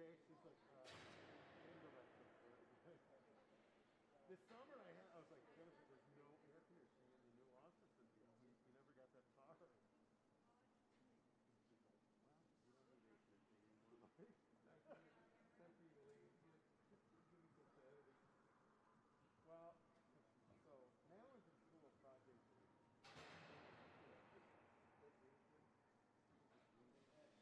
actually like indirectly. This summer I was like, Jennifer, there's no air conditioning in the new offices. We never got that far. She's like, well, you don't need air conditioning anymore. Time for you to leave. Give me some sanity. Well, so Madeline can school 5 days a week. Just take reading. Just reading. Let's do that.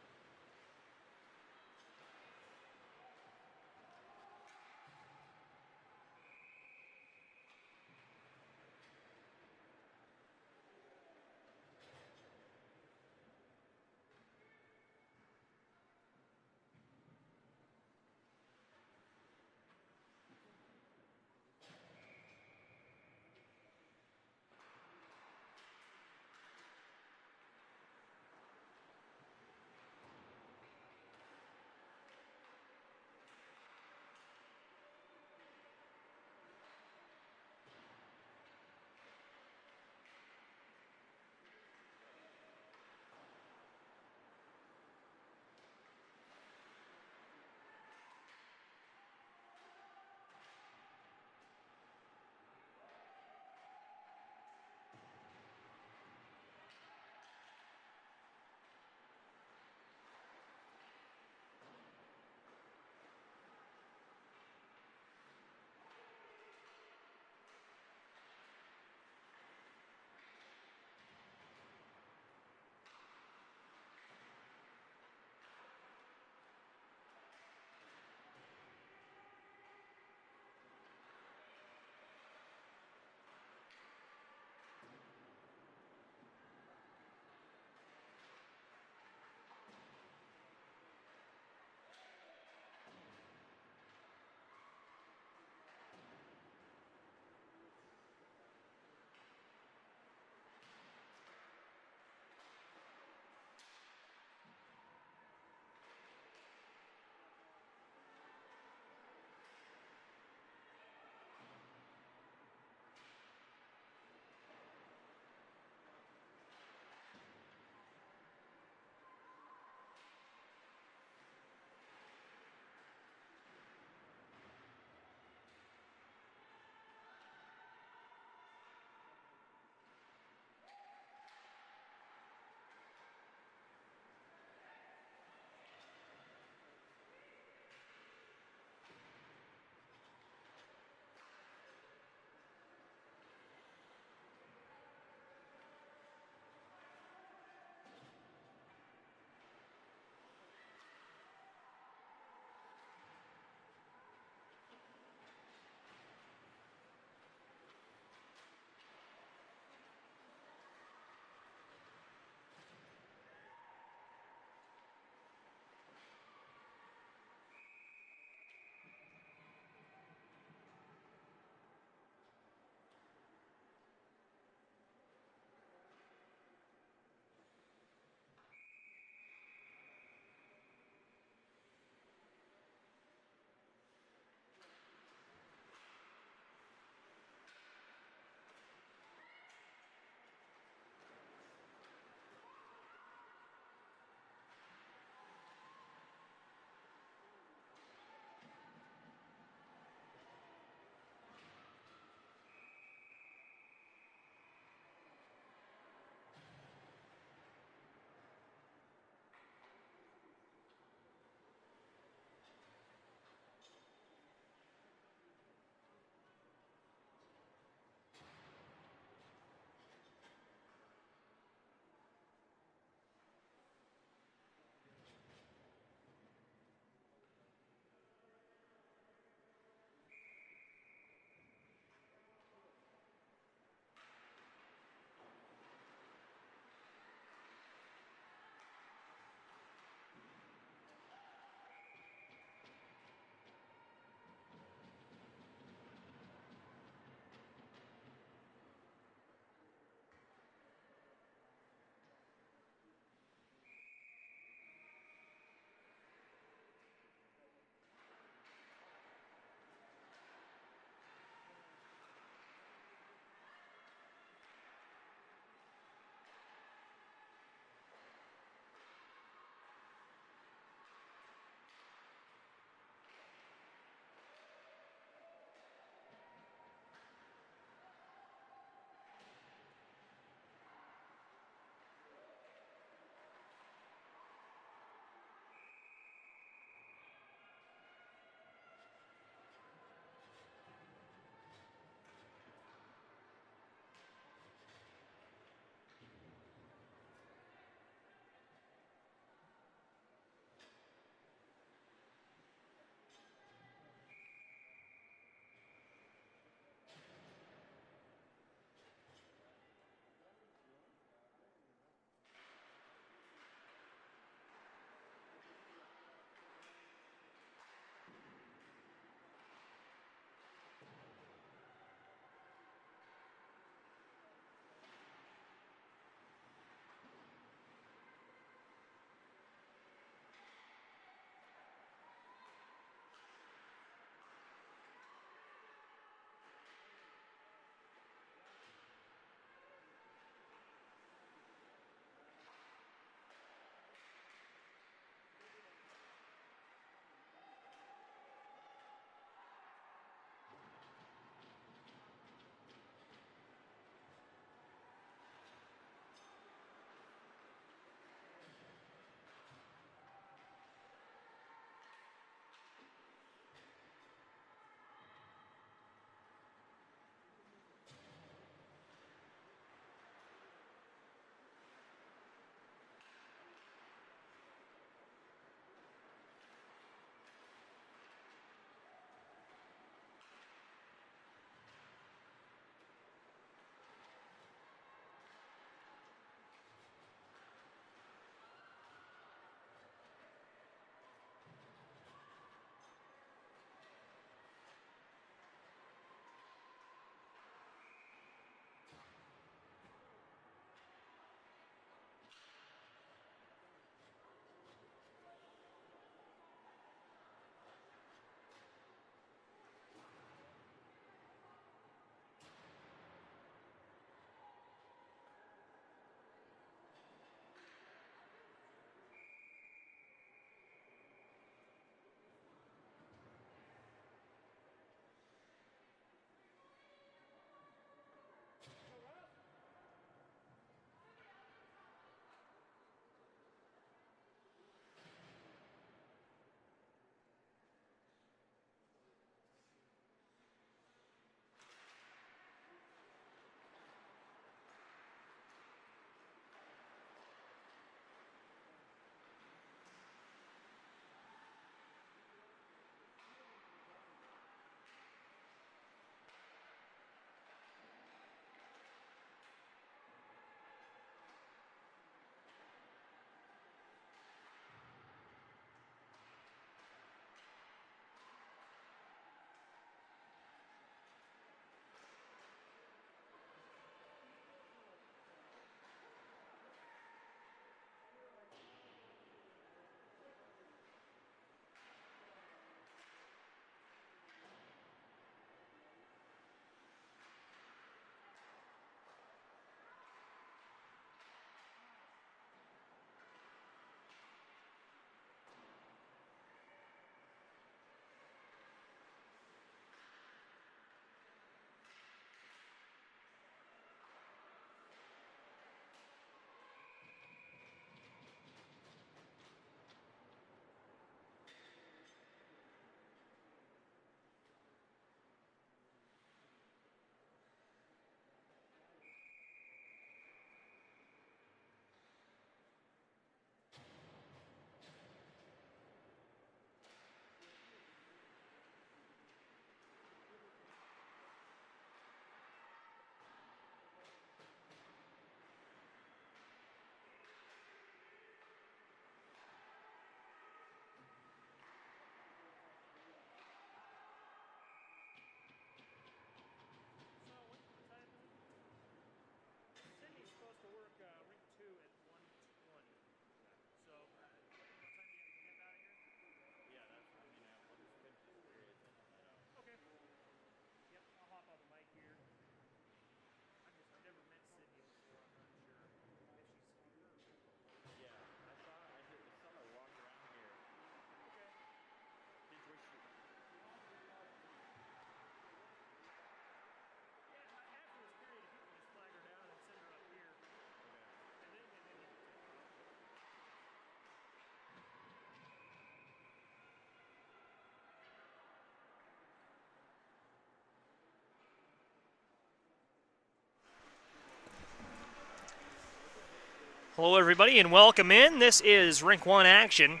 Hello everybody and welcome in. This is Rink 1 action.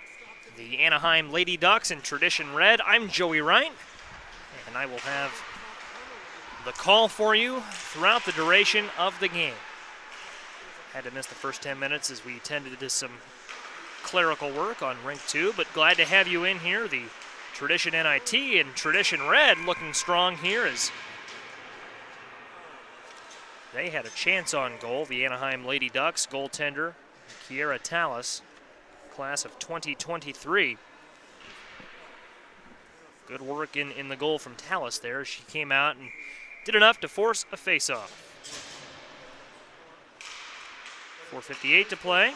The Anaheim Lady Ducks in Tradition Red. I'm Joey Wright, and I will have the call for you throughout the duration of the game. Had to miss the first 10 minutes as we tended to some clerical work on Rink 2, but glad to have you in here. The Tradition NIT and Tradition Red looking strong here as they had a chance on goal. The Anaheim Lady Ducks goaltender, Kiera Tallis, class of 2023. Good work in the goal from Tallis there. She came out and did enough to force a face-off. 4:58 to play.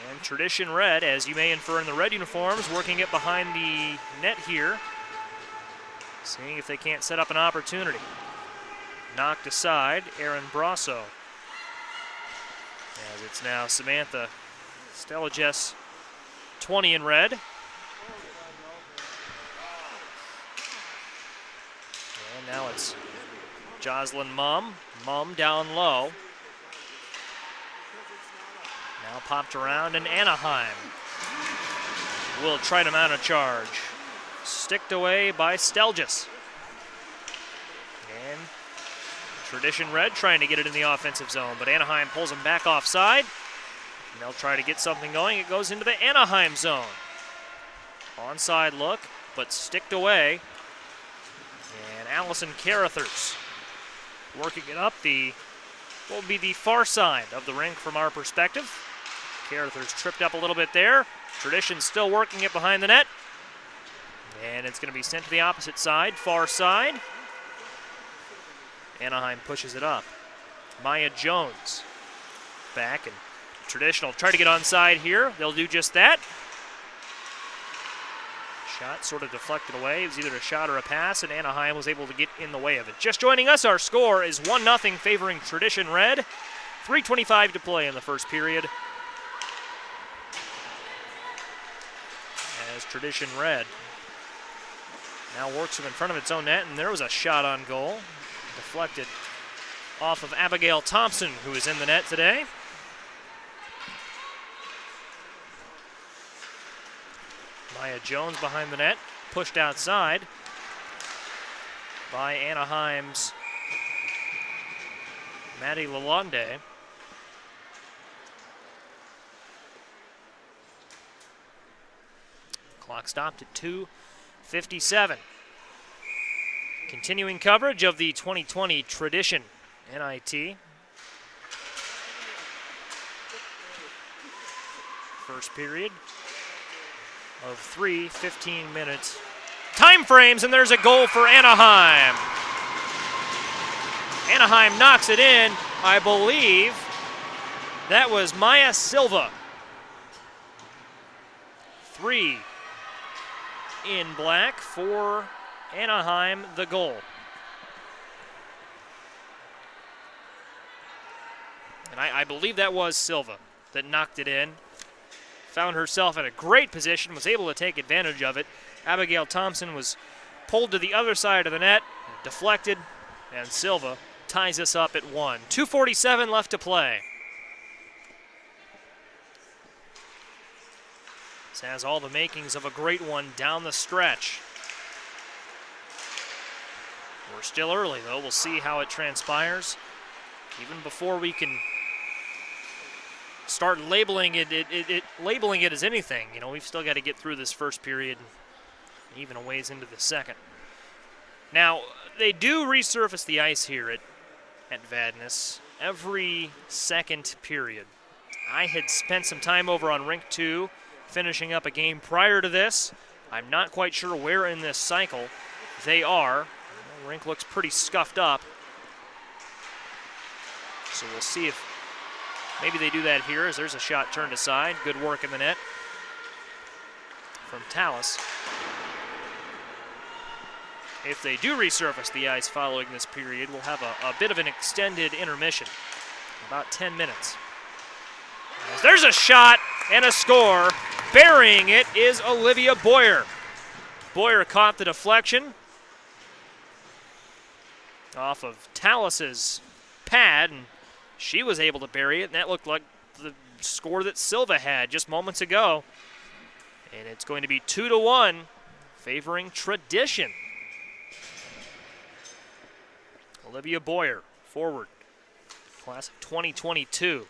And Tradition Red, as you may infer in the red uniforms, working it behind the net here. Seeing if they can't set up an opportunity. Knocked aside, Aaron Brasso. As it's now Samantha Stelages, 20 in red. And now it's Jocelyn Mumm down low. Now popped around, and Anaheim will try to mount a charge. Sticked away by Stelgis. And Tradition Red trying to get it in the offensive zone, but Anaheim pulls them back offside. And they'll try to get something going. It goes into the Anaheim zone. Onside look, but sticked away. And Allison Carruthers working it up what will be the far side of the rink from our perspective. Carruthers tripped up a little bit there. Tradition still working it behind the net. And it's going to be sent to the opposite side, far side. Anaheim pushes it up. Maya Jones back, and Traditional try to get onside here. They'll do just that. Shot sort of deflected away. It was either a shot or a pass, and Anaheim was able to get in the way of it. Just joining us, our score is 1-0 favoring Tradition Red. 3:25 to play in the first period. As Tradition Red now works him in front of its own net, and there was a shot on goal. Deflected off of Abigail Thompson, who is in the net today. Maya Jones behind the net, pushed outside by Anaheim's Maddie Lalonde. Clock stopped at 2:57. Continuing coverage of the 2020 Tradition NIT. First period of 3:15 minutes. Time frames, and there's a goal for Anaheim. Anaheim knocks it in. I believe that was Maya Silva. 3 in black for Anaheim, the goal. And I believe that was Silva that knocked it in. Found herself in a great position, was able to take advantage of it. Abigail Thompson was pulled to the other side of the net, deflected, and Silva ties us up at 1. 2:47 left to play. This has all the makings of a great one down the stretch. We're still early, though. We'll see how it transpires. Even before we can start labeling it as anything, you know, we've still got to get through this first period, even a ways into the second. Now, they do resurface the ice here at Vadnais every second period. I had spent some time over on Rink 2 finishing up a game prior to this. I'm not quite sure where in this cycle they are. The rink looks pretty scuffed up. So we'll see if maybe they do that here, as there's a shot turned aside. Good work in the net from Tallis. If they do resurface the ice following this period, we'll have a bit of an extended intermission, about 10 minutes. As there's a shot and a score. Burying it is Olivia Boyer. Boyer caught the deflection. off of Talas's pad, and she was able to bury it, and that looked like the score that Silva had just moments ago. And it's going to be 2-1, favoring Tradition. Olivia Boyer, forward, class of 2022,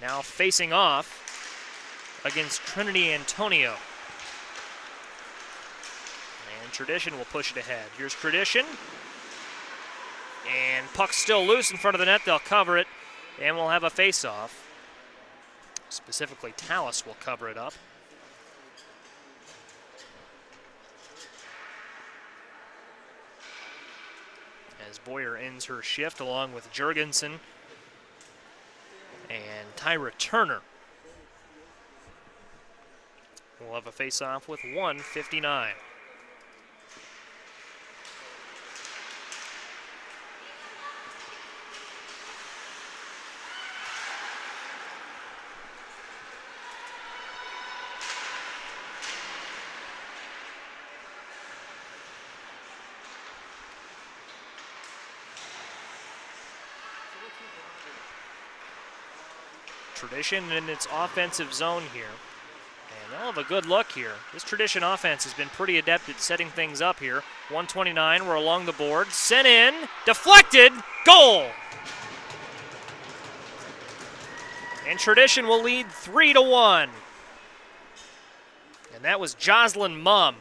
now facing off against Trinity Antonio. And Tradition will push it ahead. Here's Tradition. And puck's still loose in front of the net. They'll cover it, and we'll have a face-off. Specifically, Talas will cover it up. As Boyer ends her shift along with Jurgensen and Tyra Turner. We'll have a face-off with 1:59. Tradition in its offensive zone here. And they'll have a good look here. This Tradition offense has been pretty adept at setting things up here. 129, we're along the board. Sent in, deflected, goal! And Tradition will lead 3-1. And that was Jocelyn Mumm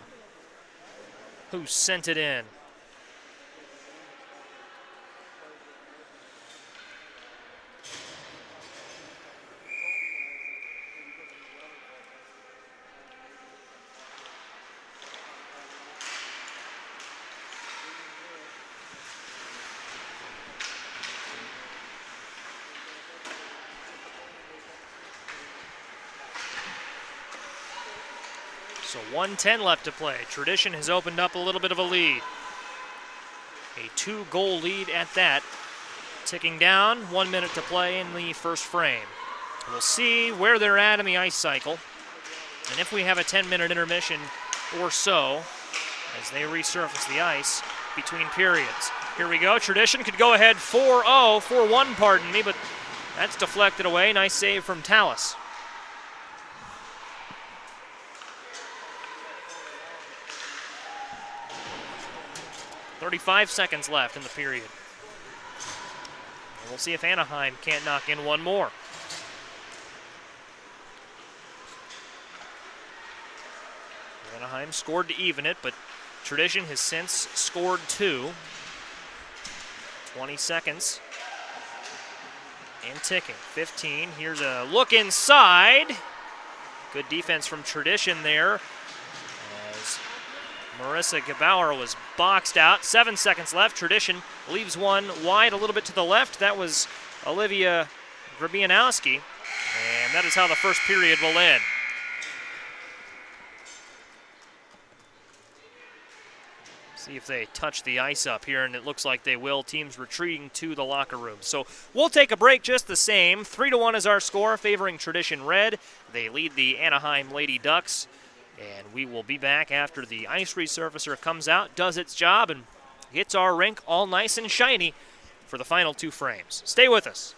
who sent it in. So 1:10 left to play. Tradition has opened up a little bit of a lead. A 2-goal lead at that. Ticking down, 1 minute to play in the first frame. We'll see where they're at in the ice cycle. And if we have a 10-minute intermission or so, as they resurface the ice between periods. Here we go. Tradition could go ahead 4-1, pardon me, but that's deflected away. Nice save from Talas. 35 seconds left in the period. And we'll see if Anaheim can't knock in one more. Anaheim scored to even it, but Tradition has since scored 2. 20 seconds. And ticking. 15. Here's a look inside. Good defense from Tradition there, as Marissa Gebauer was boxed out. 7 seconds left. Tradition leaves one wide a little bit to the left. That was Olivia Grabianowski. And that is how the first period will end. See if they touch the ice up here, and it looks like they will. Teams retreating to the locker room. So we'll take a break just the same. 3-1 is our score, favoring Tradition Red. They lead the Anaheim Lady Ducks. And we will be back after the ice resurfacer comes out, does its job, and gets our rink all nice and shiny for the final 2 frames. Stay with us.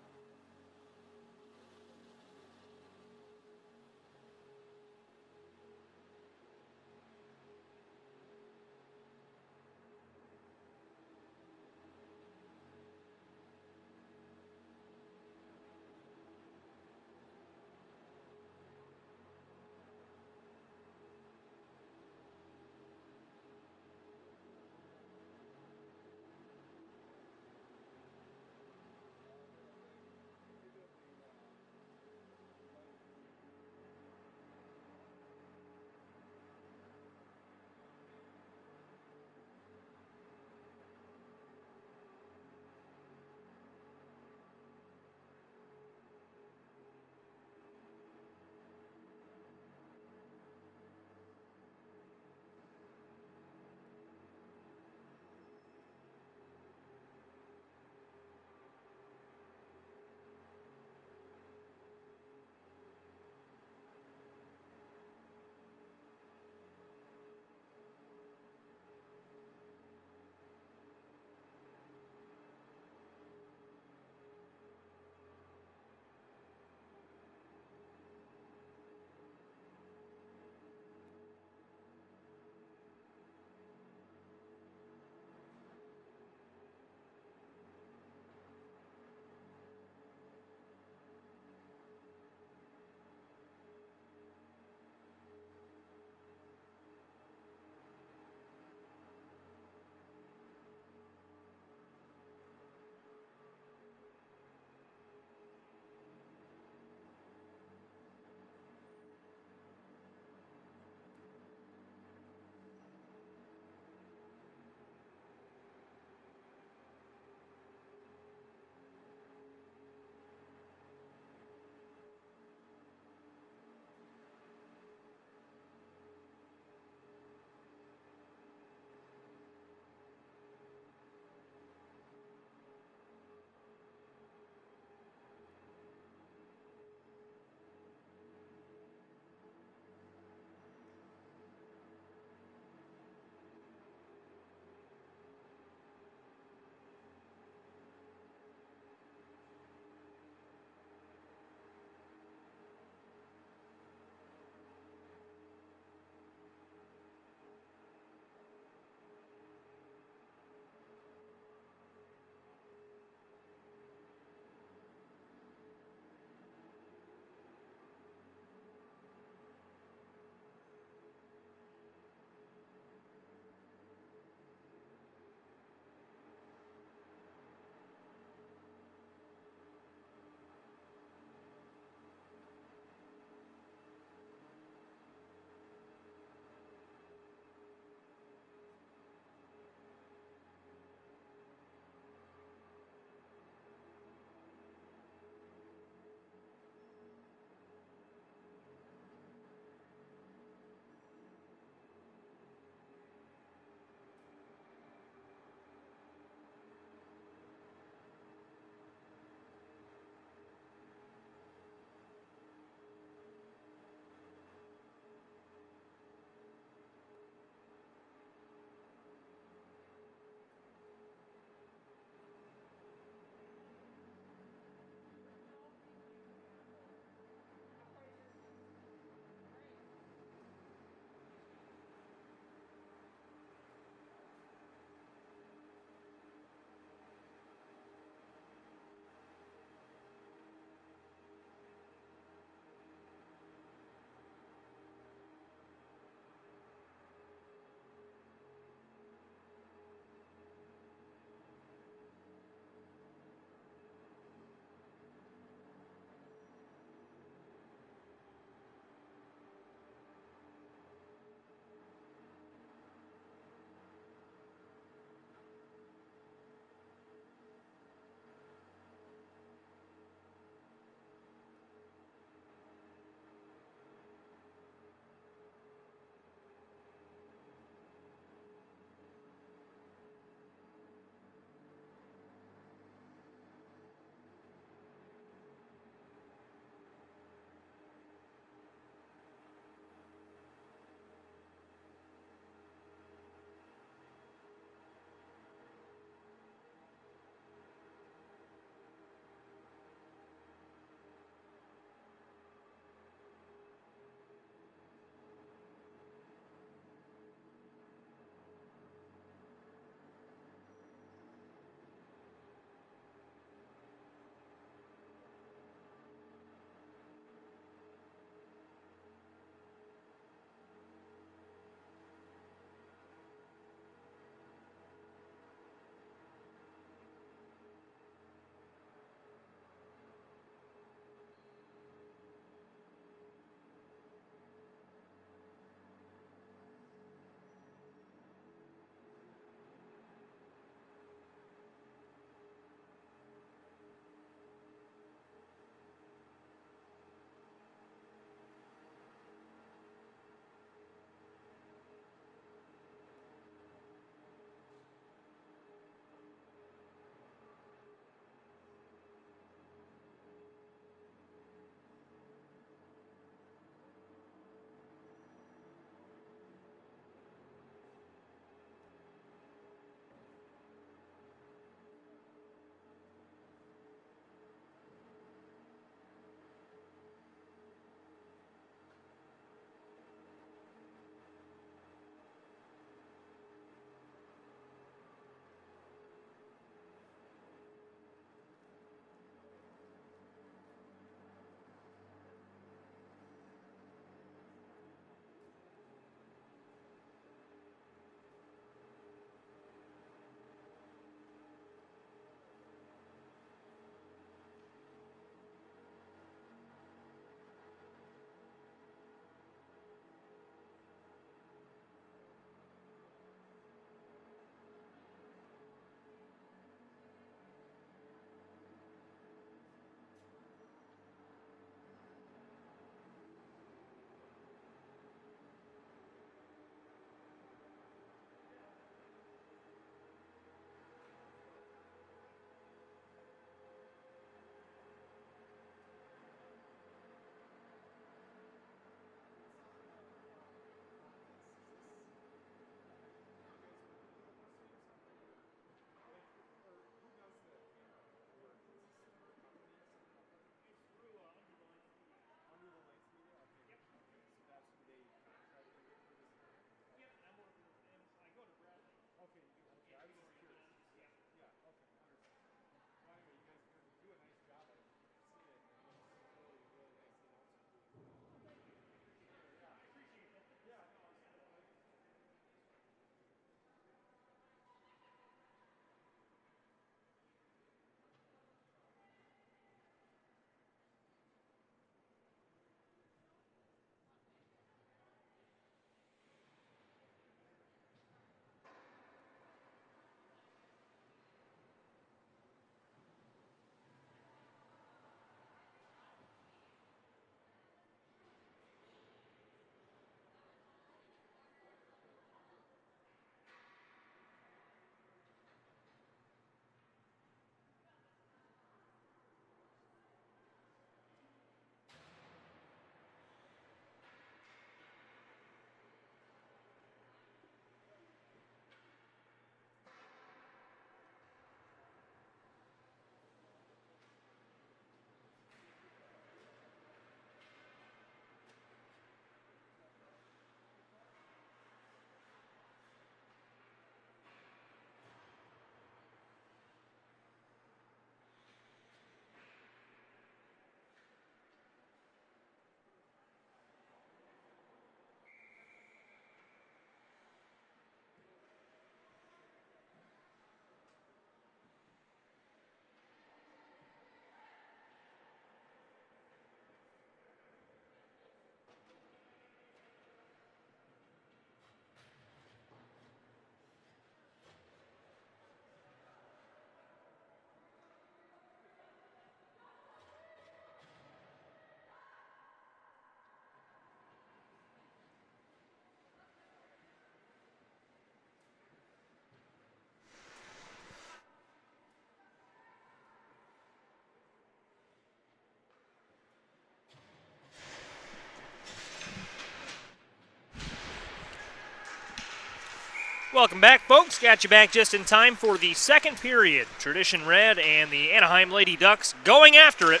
Welcome back, folks. Got you back just in time for the second period. Tradition Red and the Anaheim Lady Ducks going after it.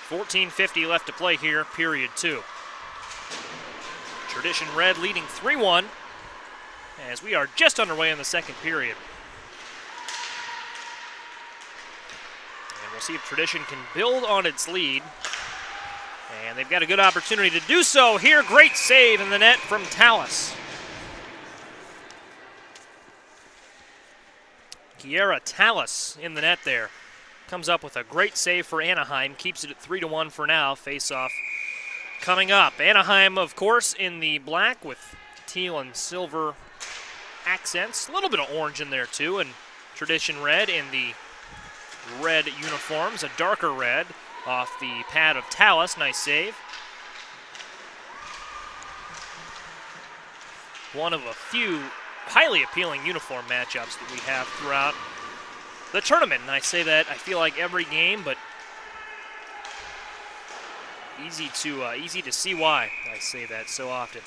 14:50 left to play here, period 2. Tradition Red leading 3-1 as we are just underway in the second period. And we'll see if Tradition can build on its lead. And they've got a good opportunity to do so here. Great save in the net from Tallis. Kiera Tallis in the net there. Comes up with a great save for Anaheim. Keeps it at 3-1 for now. Face-off coming up. Anaheim, of course, in the black with teal and silver accents. A little bit of orange in there, too. And Tradition Red in the red uniforms. A darker red off the pad of Tallis. Nice save. One of a few highly appealing uniform matchups that we have throughout the tournament. And I say that, I feel like every game, but easy to see why I say that so often.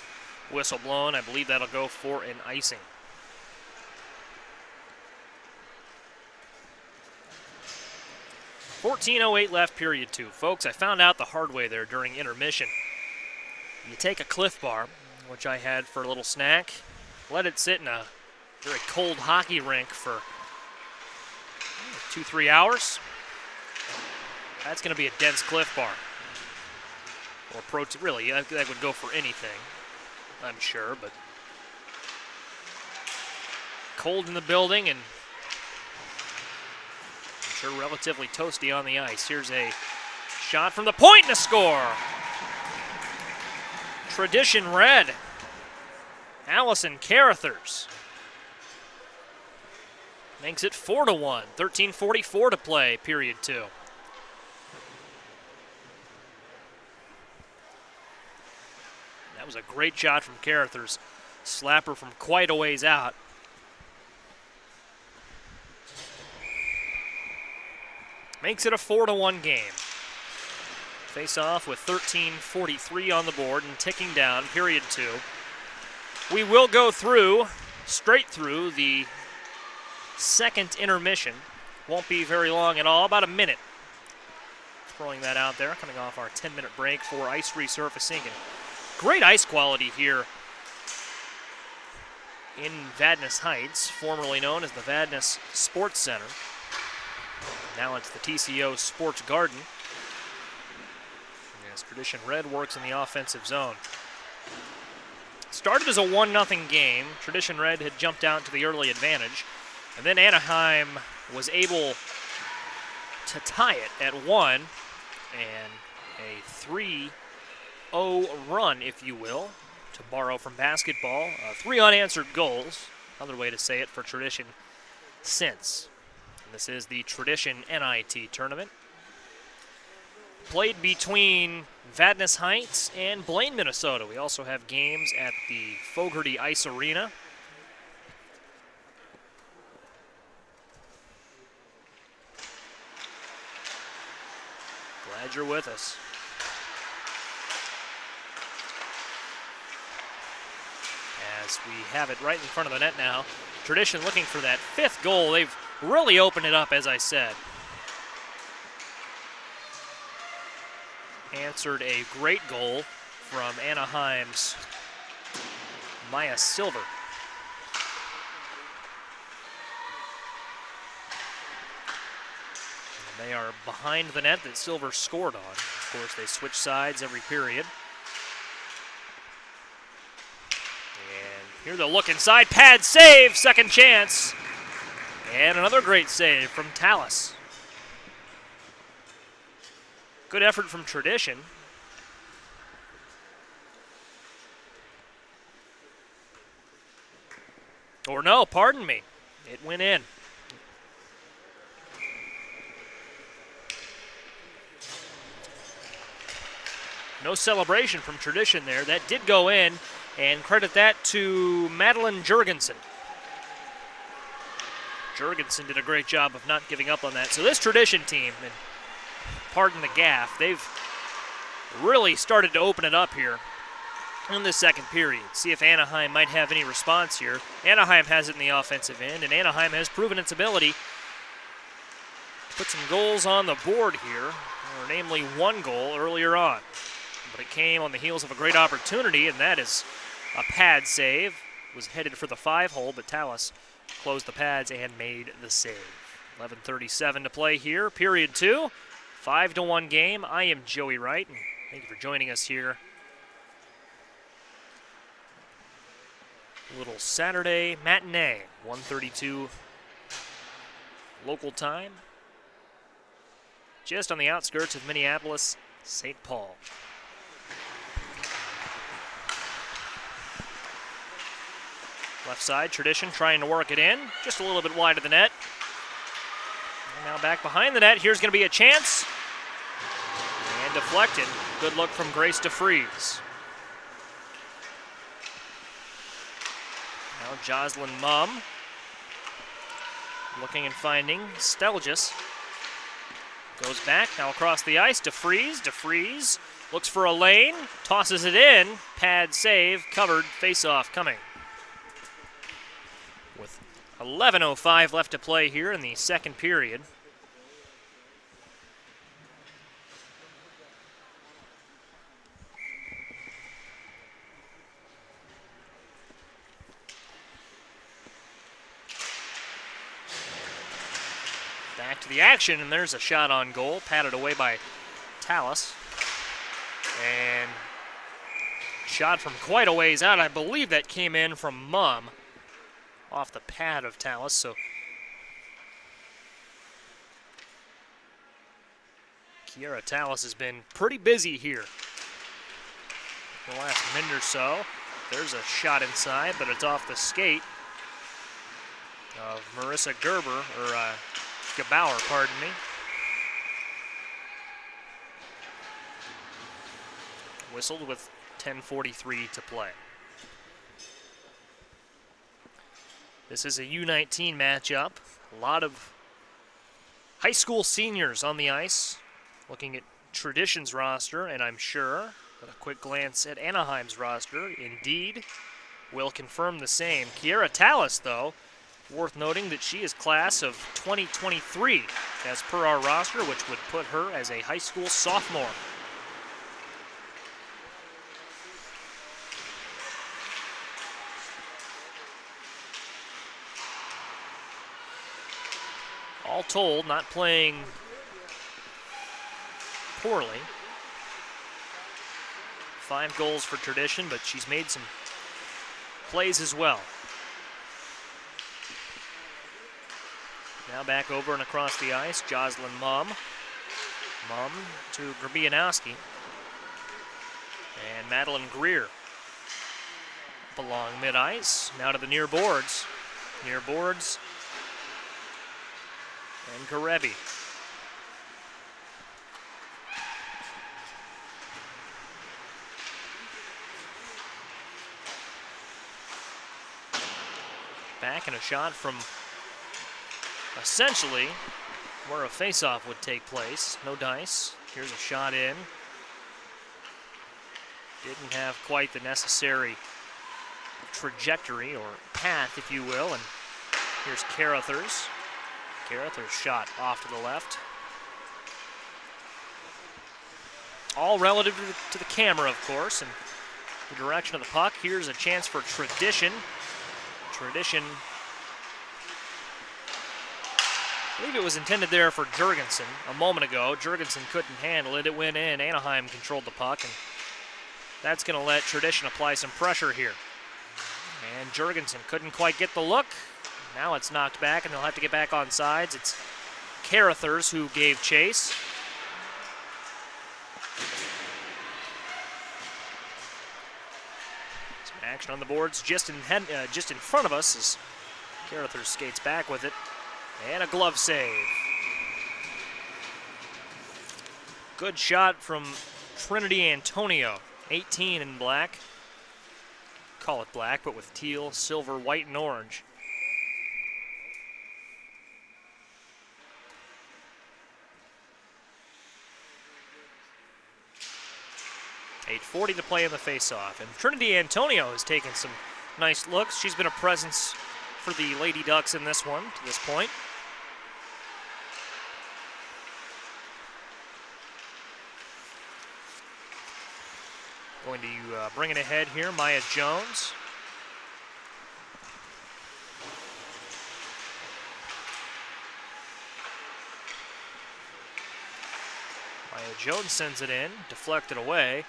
Whistle blown. I believe that'll go for an icing. .14:08 left, period 2. Folks, I found out the hard way there during intermission. You take a Cliff Bar, which I had for a little snack, let it sit in a very cold hockey rink for 2-3 hours. That's going to be a dense Cliff Bar. Or protein, really, that would go for anything, I'm sure, but cold in the building and I'm sure relatively toasty on the ice. Here's a shot from the point and a score. Tradition Red. Allison Carruthers makes it 4-1. 13:44 to play, period 2. That was a great shot from Carruthers. Slapper from quite a ways out. Makes it a 4-1 game. Face off with 13:43 on the board and ticking down, period 2. We will go straight through the second intermission. Won't be very long at all, about a minute. Throwing that out there, coming off our 10-minute break for ice resurfacing. And great ice quality here in Vadnais Heights, formerly known as the Vadnais Sports Center. Now it's the TCO Sports Garden. As Tradition Red works in the offensive zone. Started as a 1-0 game. Tradition Red had jumped out to the early advantage. And then Anaheim was able to tie it at 1. And a 3-0 run, if you will, to borrow from basketball. 3 unanswered goals, another way to say it, for Tradition since. And this is the Tradition NIT tournament. Played between Vadnais Heights and Blaine, Minnesota. We also have games at the Fogarty Ice Arena. Glad you're with us. As we have it right in front of the net now. Tradition looking for that 5th goal. They've really opened it up, as I said. Answered a great goal from Anaheim's Maya Silver. And they are behind the net that Silver scored on. Of course, they switch sides every period. And here they'll look inside. Pad save, second chance. And another great save from Tallis. Good effort from Tradition. Or no, pardon me. It went in. No celebration from Tradition there. That did go in, and credit that to Madeline Jurgensen. Jurgensen did a great job of not giving up on that. So this Tradition team, and pardon the gaffe, they've really started to open it up here. in the second period. See if Anaheim might have any response here. Anaheim has it in the offensive end, and Anaheim has proven its ability to put some goals on the board here, or namely one goal earlier on. But it came on the heels of a great opportunity, and that is a pad save. Was headed for the 5-hole, but Tallis closed the pads and made the save. 11:37 to play here, period 2. 5-1 game. I am Joey Wright, and thank you for joining us here. Little Saturday matinee, 1:32 local time. Just on the outskirts of Minneapolis, St. Paul. Left side, Tradition trying to work it in, just a little bit wide of the net. And now back behind the net, here's going to be a chance. And deflected. Good look from Grace DeFries. Now Jocelyn Mumm looking and finding Stelgis. Goes back, now across the ice, DeFries. DeFries looks for a lane, tosses it in, pad save, covered, face-off coming. With 11:05 left to play here in the second period. Back to the action, and there's a shot on goal, patted away by Tallis. And shot from quite a ways out. I believe that came in from Mumm off the pad of Tallis. So Kiera Tallis has been pretty busy here the last minute or so. There's a shot inside, but it's off the skate of Marissa Gerber, or Gebauer, pardon me. Whistled with 10:43 to play. This is a U19 matchup. A lot of high school seniors on the ice. Looking at Tradition's roster, and I'm sure that a quick glance at Anaheim's roster indeed will confirm the same. Kiera Tallis, though, worth noting that she is class of 2023 as per our roster, which would put her as a high school sophomore. All told, not playing poorly. 5 goals for Tradition, but she's made some plays as well. Now back over and across the ice, Jocelyn Mumm. Mumm to Grabianowski. And Madeline Greer up along mid-ice. Now to the near boards. Near boards. And Garebi. Back and a shot from essentially where a face-off would take place. No dice. Here's a shot in. Didn't have quite the necessary trajectory or path, if you will. And here's Carruthers. Carruthers shot off to the left. All relative to the camera, of course, and the direction of the puck. Here's a chance for Tradition. Tradition, I believe it was intended there for Jurgensen a moment ago. Jurgensen couldn't handle it. It went in. Anaheim controlled the puck, and that's going to let Tradition apply some pressure here. And Jurgensen couldn't quite get the look. Now it's knocked back, and they'll have to get back on sides. It's Carruthers who gave chase. Some action on the boards just in front of us as Carruthers skates back with it. And a glove save. Good shot from Trinity Antonio. 18 in black. Call it black, but with teal, silver, white, and orange. 8:40 to play in the faceoff. And Trinity Antonio has taken some nice looks. She's been a presence for the Lady Ducks in this one to this point. Going to bring it ahead here, Maya Jones. Maya Jones sends it in, deflected away.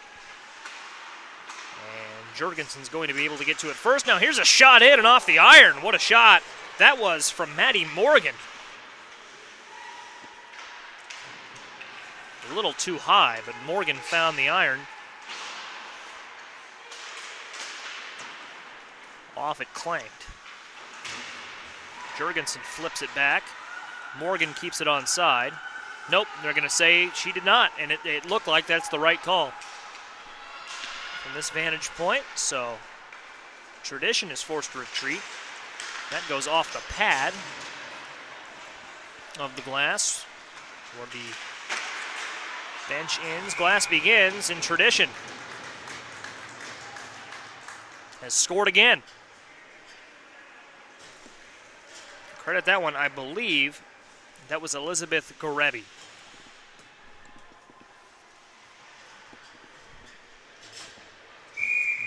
And Jorgensen's going to be able to get to it first. Now here's a shot in and off the iron. What a shot. That was from Maddie Morgan. A little too high, but Morgan found the iron. Off it clanked. Jorgensen flips it back. Morgan keeps it onside. Nope, they're going to say she did not, and it looked like that's the right call from this vantage point. So Tradition is forced to retreat. That goes off the pad of the glass. For the bench ends, glass begins, and Tradition has scored again. Credit that one, I believe that was Elizabeth Gorebi.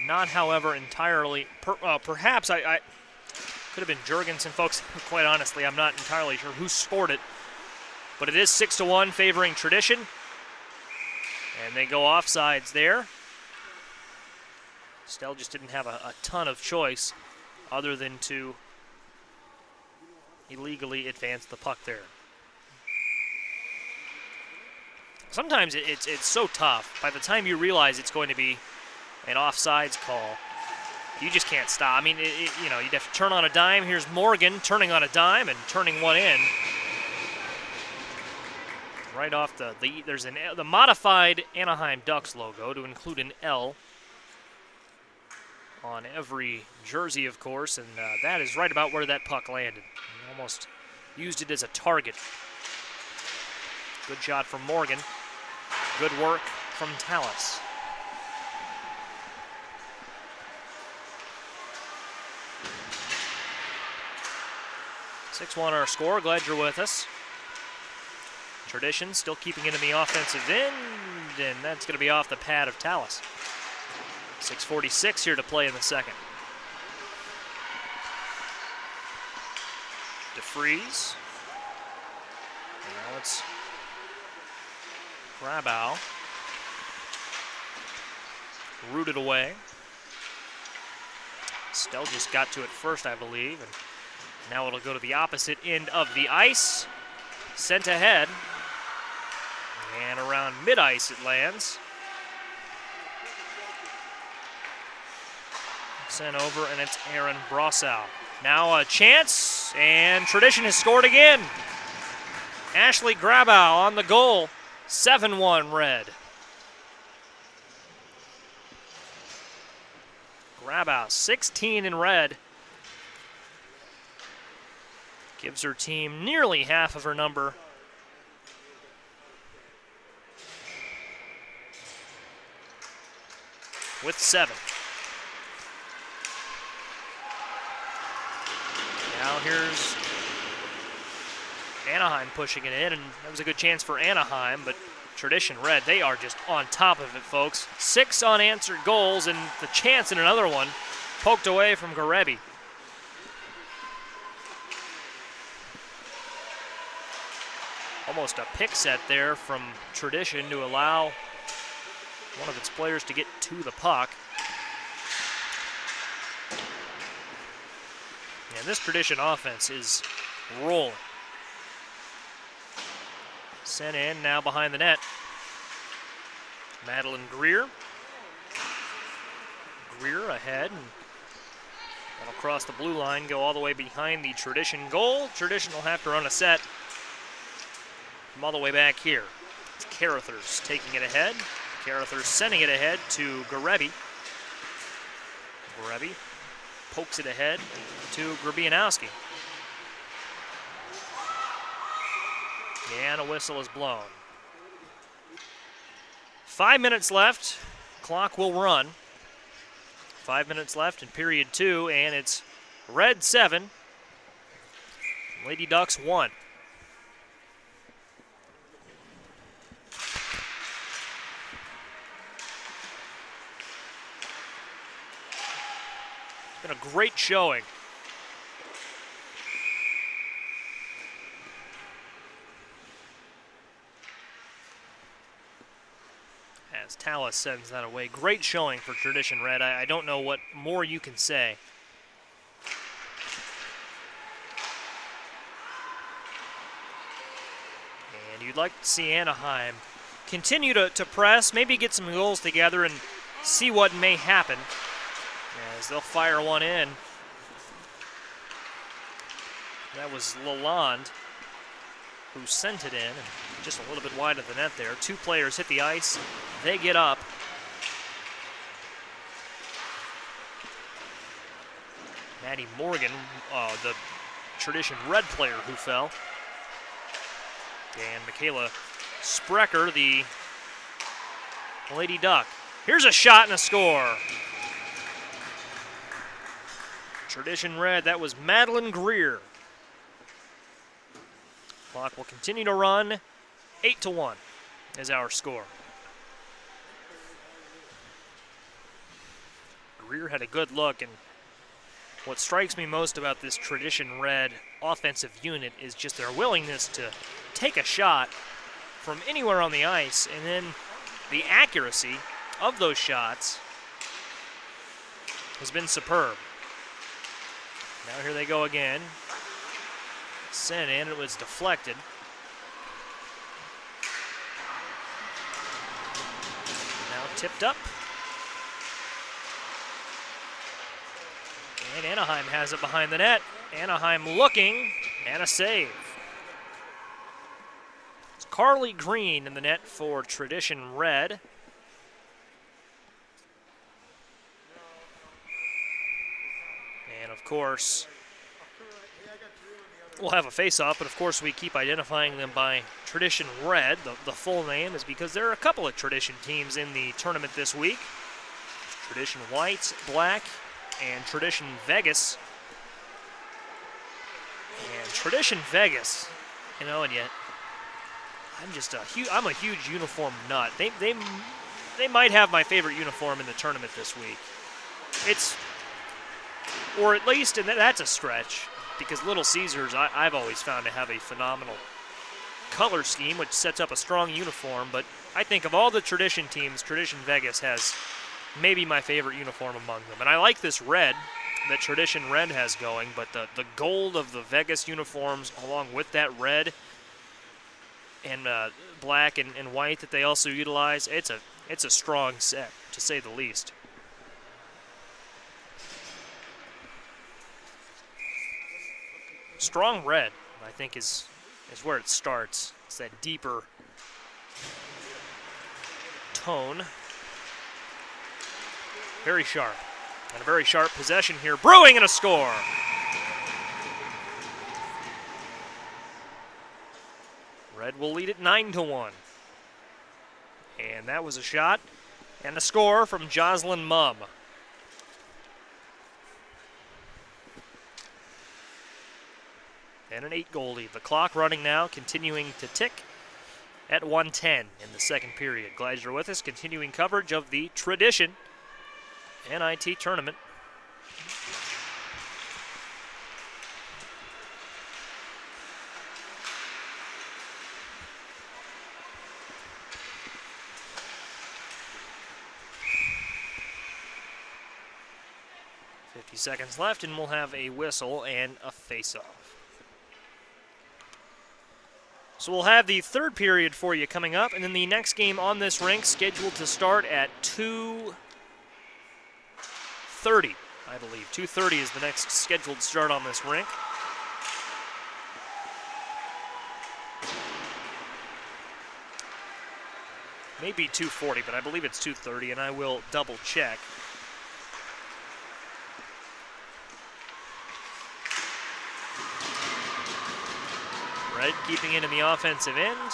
Not, however, entirely. Perhaps I could have been Jorgensen, folks. Quite honestly, I'm not entirely sure who scored it, but it is 6-1 favoring Tradition, and they go offsides there. Stell just didn't have a ton of choice other than to illegally advance the puck there. Sometimes it's so tough. By the time you realize it's going to be an offsides call, you just can't stop. I mean, you know, you'd have to turn on a dime. Here's Morgan turning on a dime and turning one in. Right off there's the modified Anaheim Ducks logo to include an L on every jersey, of course, and that is right about where that puck landed. He almost used it as a target. Good shot from Morgan. Good work from Tallis. 6-1 our score. Glad you're with us. Tradition still keeping it in the offensive end, and that's going to be off the pad of Tallis. 6:46 here to play in the second. DeFries. And now it's Grabow. Rooted away. Stell just got to it first, I believe, and now it'll go to the opposite end of the ice. Sent ahead. And around mid-ice it lands. Sent over, and it's Aaron Brossow. Now a chance, and Tradition has scored again. Ashley Grabow on the goal. 7-1 Red. Grabow, 16 in red. Gives her team nearly half of her number. With 7. Now here's Anaheim pushing it in, and that was a good chance for Anaheim, but Tradition Red, they are just on top of it, folks. 6 unanswered goals, and the chance in another one poked away from Gorebi. Almost a pick set there from Tradition to allow one of its players to get to the puck. And this Tradition offense is rolling. Sent in, now behind the net. Madeline Greer. Greer ahead, and that'll cross the blue line, go all the way behind the Tradition goal. Tradition will have to run a set from all the way back here. It's Carruthers taking it ahead. Carruthers sending it ahead to Gorebi. Gorebi pokes it ahead to Grabianowski. And a whistle is blown. 5 minutes left. clock will run. 5 minutes left in period 2, and it's Red 7, Lady Ducks 1. It's been a great showing. As Tallis sends that away. Great showing for Tradition Red. I don't know what more you can say. And you'd like to see Anaheim continue to press, maybe get some goals together and see what may happen as they'll fire one in. That was Lalonde who sent it in, and just a little bit wide of the net there. 2 players hit the ice. They get up. Maddie Morgan, the Tradition Red player who fell. And Michaela Sprecher, the Lady Duck. Here's a shot and a score. Tradition Red, that was Madeline Greer. Clock will continue to run. 8-1 is our score. Greer had a good look, and what strikes me most about this Tradition Red offensive unit is just their willingness to take a shot from anywhere on the ice, and then the accuracy of those shots has been superb. Now here they go again. Sent in, it was deflected. Now tipped up. And Anaheim has it behind the net. Anaheim looking, and a save. It's Carly Green in the net for Tradition Red. And of course, we'll have a face-off, but of course we keep identifying them by Tradition Red. The full name is because there are a couple of Tradition teams in the tournament this week. Tradition White, Black, and Tradition Vegas. And Tradition Vegas, you know, and yet I'm a huge uniform nut. They might have my favorite uniform in the tournament this week. Or at least, and that's a stretch, because Little Caesars, I've always found to have a phenomenal color scheme, which sets up a strong uniform. But I think of all the Tradition teams, Tradition Vegas has maybe my favorite uniform among them. And I like this red that Tradition Red has going, but the gold of the Vegas uniforms along with that red and black and white that they also utilize, it's a strong set, to say the least. Strong red, I think, is where it starts. It's that deeper tone. Very sharp. And a very sharp possession here. Brewing and a score. Red will lead it 9-1. And that was a shot and a score from Jocelyn Mumm. And an 8-goal lead. The clock running now, continuing to tick at 1:10 in the second period. Glad you're with us. Continuing coverage of the Tradition NIT tournament. Seconds left, and we'll have a whistle and a face-off. So we'll have the third period for you coming up, and then the next game on this rink scheduled to start at 2:30, I believe. 2:30 is the next scheduled start on this rink. Maybe 2:40, but I believe it's 2:30, and I will double check. Red keeping it in the offensive end.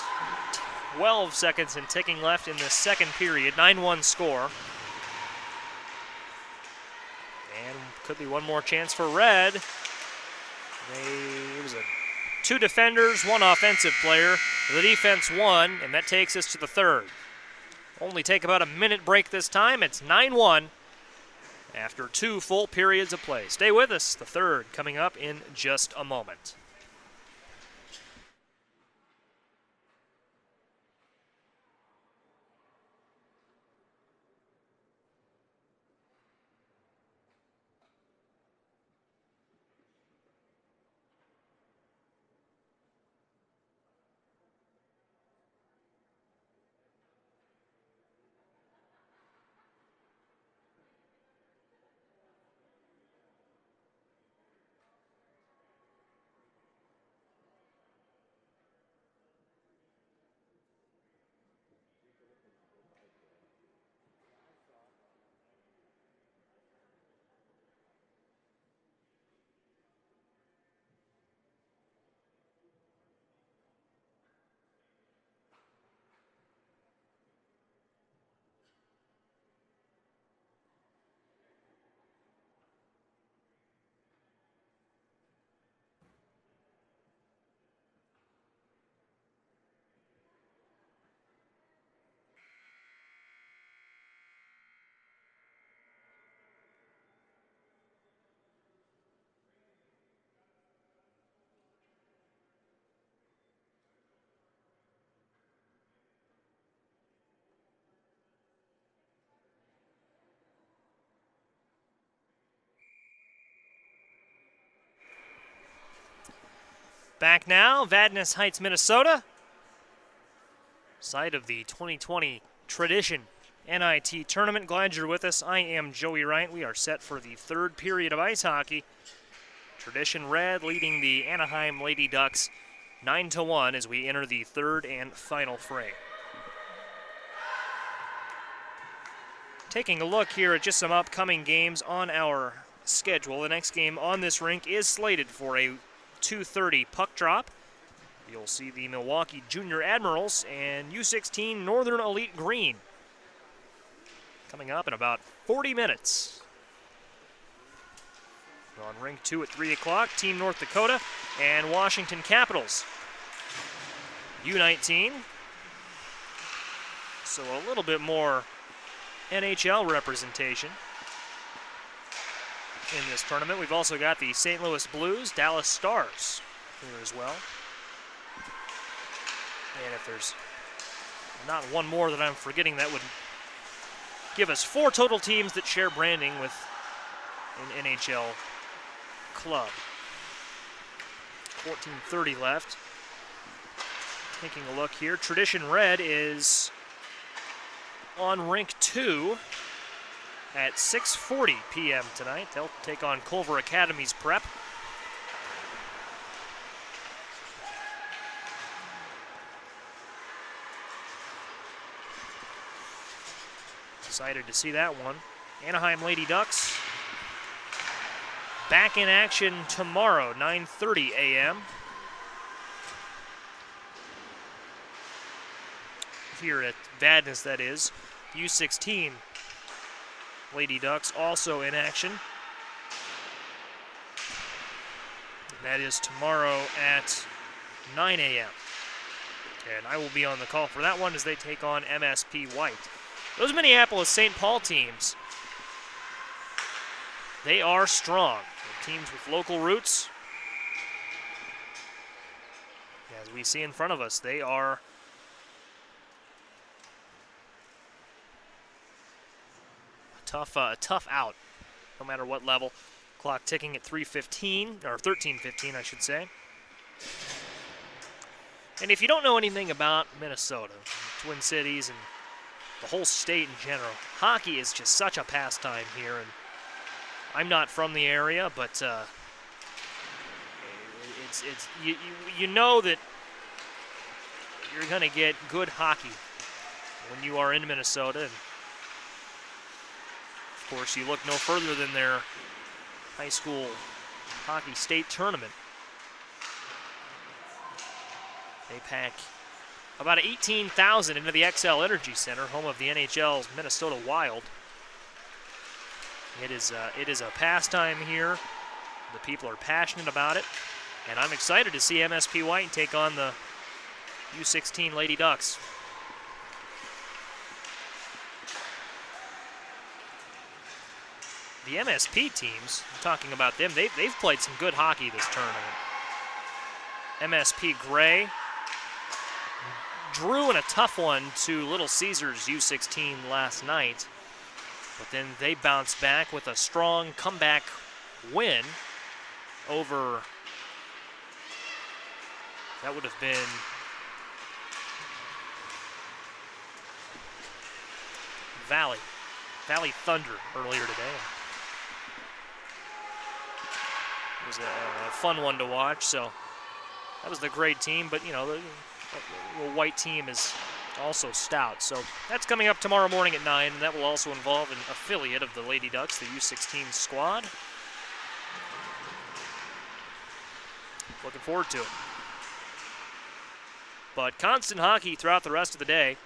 12 seconds and ticking left in the second period. 9-1 score. And could be one more chance for Red. It was 2 defenders, 1 offensive player. The defense won, and that takes us to the third. Only take about a minute break this time. It's 9-1 after 2 full periods of play. Stay with us. The third coming up in just a moment. Back now, Vadnais Heights, Minnesota. Site of the 2020 Tradition NIT Tournament. Glad you're with us. I am Joey Wright. We are set for the third period of ice hockey. Tradition Red leading the Anaheim Lady Ducks 9-1 as we enter the third and final fray. Taking a look here at just some upcoming games on our schedule. The next game on this rink is slated for a 2:30 puck drop. You'll see the Milwaukee Junior Admirals and U16 Northern Elite Green coming up in about 40 minutes. On rink 2 at 3 o'clock, Team North Dakota and Washington Capitals. U19. So a little bit more NHL representation in this tournament. We've also got the St. Louis Blues, Dallas Stars here as well. And if there's not one more that I'm forgetting, that would give us 4 total teams that share branding with an NHL club. 14:30 left. Taking a look here, Tradition Red is on rink 2 at 6:40 p.m. tonight. They'll take on Culver Academy's Prep. Excited to see that one. Anaheim Lady Ducks back in action tomorrow, 9:30 a.m. here at Vadnais, that is. U16 Lady Ducks also in action. And that is tomorrow at 9 a.m. And I will be on the call for that one as they take on MSP White. Those Minneapolis St. Paul teams, they are strong. They're teams with local roots. As we see in front of us, they are a tough out, no matter what level. Clock ticking at 3:15, or 13:15, I should say. And if you don't know anything about Minnesota, Twin Cities, and the whole state in general, hockey is just such a pastime here. And I'm not from the area, but you know that you're going to get good hockey when you are in Minnesota. And of course, you look no further than their high school hockey state tournament. They pack about 18,000 into the XL Energy Center, home of the NHL's Minnesota Wild. It is a pastime here. The people are passionate about it, and I'm excited to see MSP White take on the U16 Lady Ducks. The MSP teams, talking about them, they've played some good hockey this tournament. MSP Gray drew in a tough one to Little Caesars U16 last night, but then they bounced back with a strong comeback win over, that would have been Valley Thunder earlier today. It was a fun one to watch, so that was the great team, but you know, the white team is also stout. So that's coming up tomorrow morning at 9, and that will also involve an affiliate of the Lady Ducks, the U16 squad. Looking forward to it. But constant hockey throughout the rest of the day.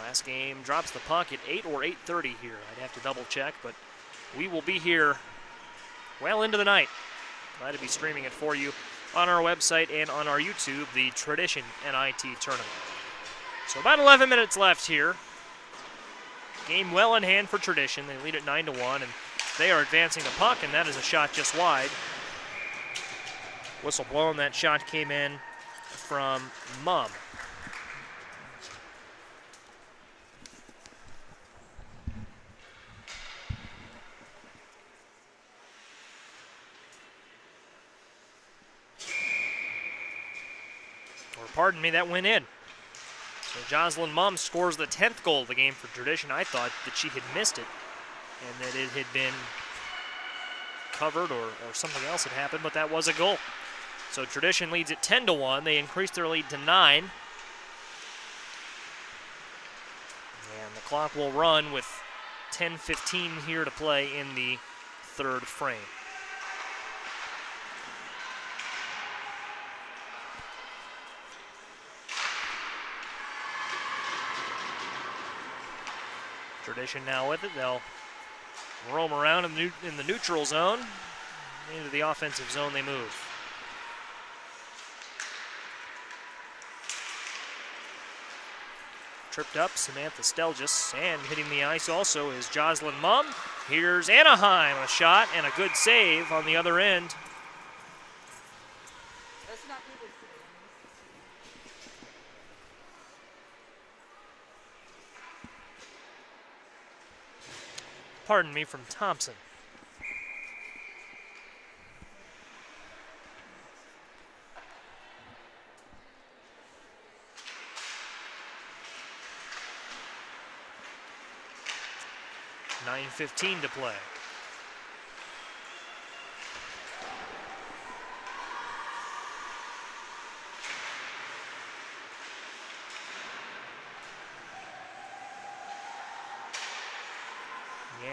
Last game drops the puck at 8 or 8:30 here. I'd have to double check, but we will be here well into the night. Glad to be streaming it for you on our website and on our YouTube, the Tradition NIT tournament. So about 11 minutes left here. Game well in hand for Tradition. They lead at 9-1, and they are advancing the puck, and that is a shot just wide. Whistle blown. That shot came in from Mum. Pardon me, that went in. So Jocelyn Mum scores the 10th goal of the game for Tradition. I thought that she had missed it and that it had been covered or something else had happened, but that was a goal. So Tradition leads at 10-1. They increased their lead to 9. And the clock will run with 10:15 here to play in the third frame. Tradition now with it. They'll roam around in the neutral zone. Into the offensive zone they move. Tripped up, Samantha Stelgis, and hitting the ice also is Jocelyn Mum. Here's Anaheim, a shot and a good save on the other end. Pardon me, from Thompson. .9:15 to play.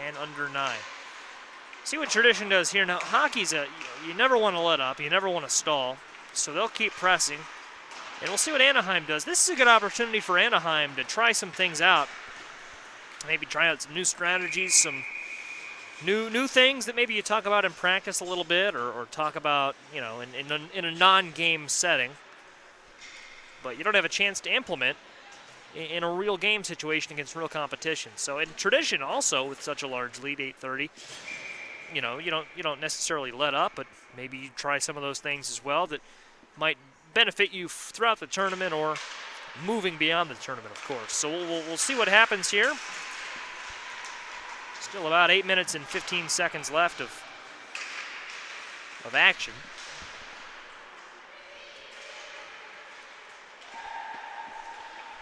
And under 9. See what Tradition does here. Now, hockey's you never want to let up. You never want to stall. So they'll keep pressing. And we'll see what Anaheim does. This is a good opportunity for Anaheim to try some things out. Maybe try out some new strategies, some new things that maybe you talk about in practice a little bit or talk about, you know, in a non-game setting. But you don't have a chance to implement in a real game situation against real competition. So in Tradition also with such a large lead, 8:30, you know, you don't necessarily let up, but maybe you try some of those things as well that might benefit you throughout the tournament or moving beyond the tournament, of course. So we'll see what happens here. Still about 8 minutes and 15 seconds left of action.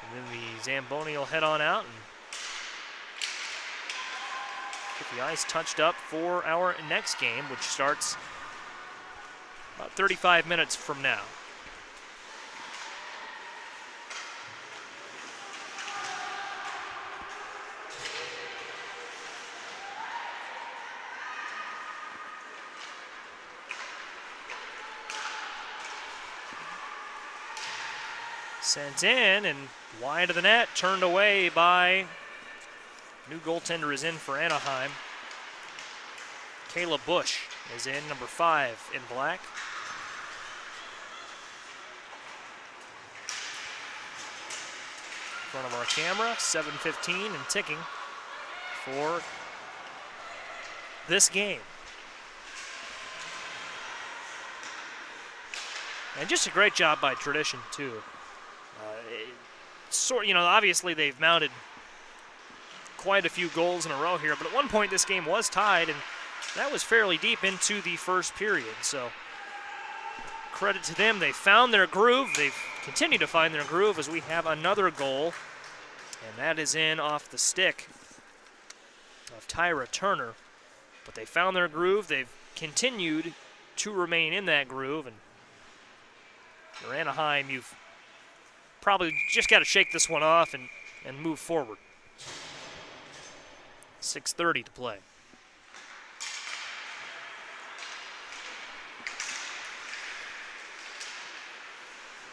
And then the Zamboni will head on out and get the ice touched up for our next game, which starts about 35 minutes from now. Sent in and wide of the net, turned away by new goaltender is in for Anaheim. Kayla Bush is in, number 5 in black. In front of our camera, 7:15 and ticking for this game. And just a great job by Tradition, too. Obviously they've mounted quite a few goals in a row here, but at one point this game was tied, and that was fairly deep into the first period. So credit to them. They found their groove. They've continued to find their groove as we have another goal, and that is in off the stick of Tyra Turner. But they found their groove. They've continued to remain in that groove, and for Anaheim, you've probably just got to shake this one off and move forward. 6:30 to play.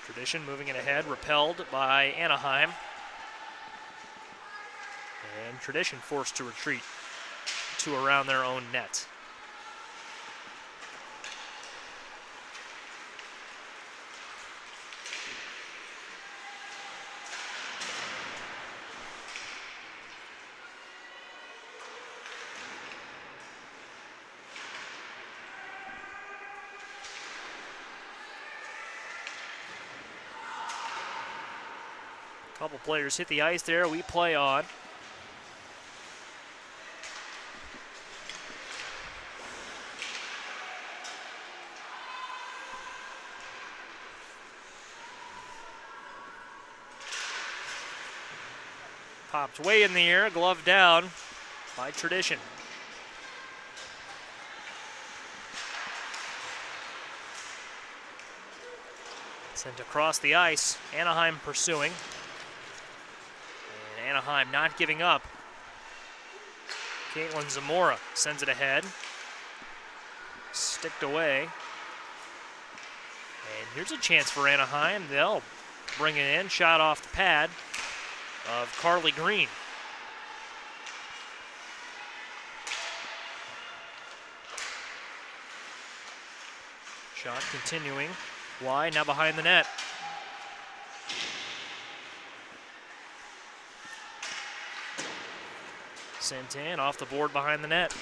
Tradition moving it ahead, repelled by Anaheim. And Tradition forced to retreat to around their own net. Couple players hit the ice there. We play on. Popped way in the air, glove down by Tradition. Sent across the ice. Anaheim pursuing. Anaheim not giving up. Caitlin Zamora sends it ahead. Sticked away. And here's a chance for Anaheim. They'll bring it in. Shot off the pad of Carly Green. Shot continuing. Wide, now behind the net. Sent in, off the board behind the net.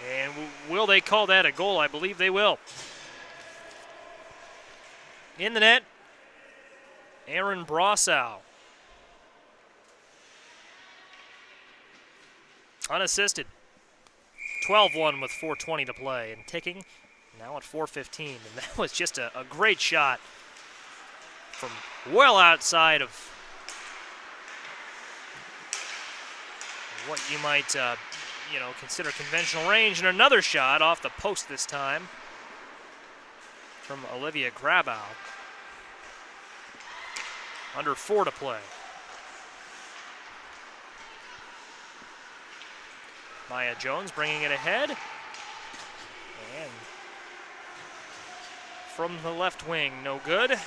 And will they call that a goal? I believe they will. In the net, Aaron Brossow. Unassisted. 12-1 with 4:20 to play and ticking. Now at 4:15, and that was just a great shot from well outside of what you might, consider conventional range. And another shot off the post this time from Olivia Grabow. Under 4 to play. Maya Jones bringing it ahead. And from the left wing, no good.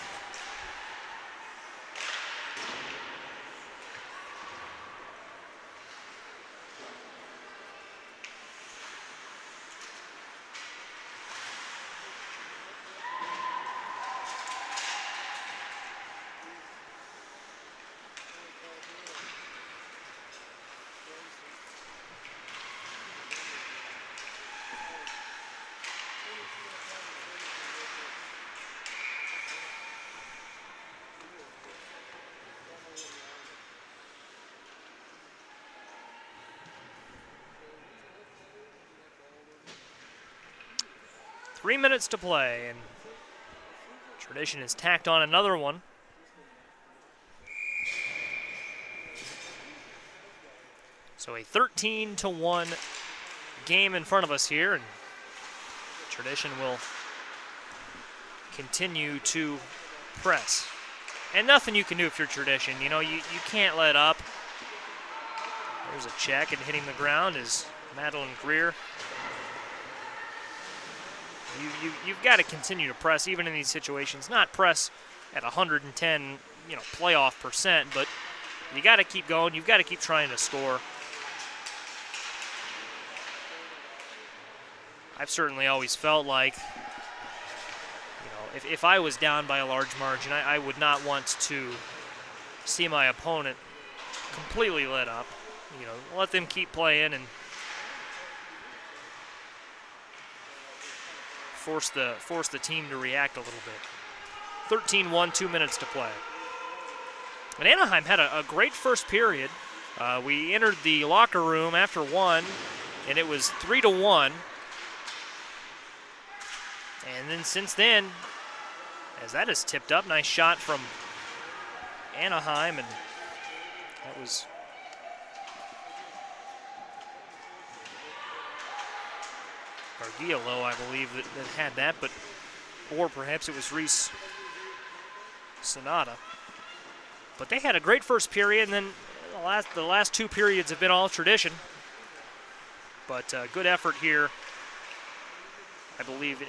Three minutes to play, and Tradition has tacked on another one. So a 13-1 game in front of us here, and Tradition will continue to press. And nothing you can do if you're Tradition. You can't let up. There's a check, and hitting the ground is Madeline Greer. You've got to continue to press even in these situations. Not press at 110, playoff percent, but you got to keep going. You've got to keep trying to score. I've certainly always felt like, if I was down by a large margin, I would not want to see my opponent completely lit up. Let them keep playing and force the team to react a little bit. 13-1, 2 minutes to play. And Anaheim had a great first period. We entered the locker room after one, and it was 3-1. And then since then, as that is tipped up, nice shot from Anaheim, and that was Gargiulo, I believe, that had that, or perhaps it was Reese Sonata. But they had a great first period, and then the last two periods have been all tradition. But good effort here, I believe,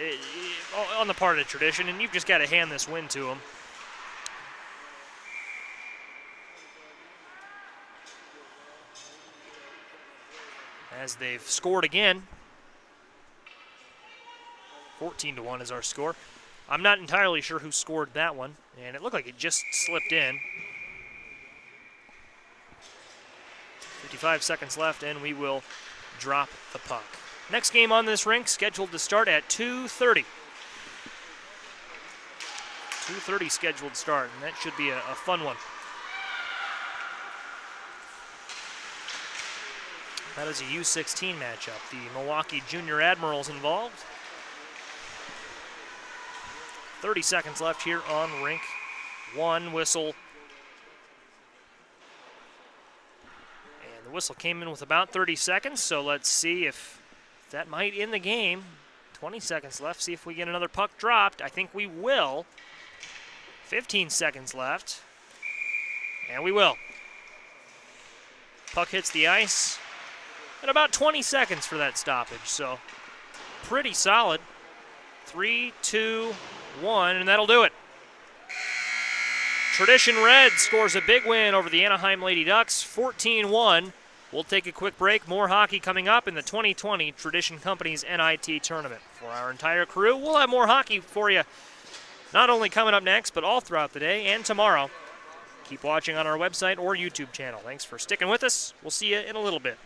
on the part of the tradition, and you've just got to hand this win to them. As they've scored again. 14-1 is our score. I'm not entirely sure who scored that one, and it looked like it just slipped in. 55 seconds left, and we will drop the puck. Next game on this rink scheduled to start at 2:30. 2:30 scheduled start, and that should be a fun one. That is a U16 matchup. The Milwaukee Junior Admirals involved. 30 seconds left here on rink one. Whistle. And the whistle came in with about 30 seconds, so let's see if that might end the game. 20 seconds left. See if we get another puck dropped. I think we will. 15 seconds left. And we will. Puck hits the ice. And about 20 seconds for that stoppage, so pretty solid. 3, 2, 1, and that'll do it. Tradition Red scores a big win over the Anaheim Lady Ducks, 14-1. We'll take a quick break. More hockey coming up in the 2020 Tradition Company's NIT tournament. For our entire crew, we'll have more hockey for you, not only coming up next, but all throughout the day and tomorrow. Keep watching on our website or YouTube channel. Thanks for sticking with us. We'll see you in a little bit.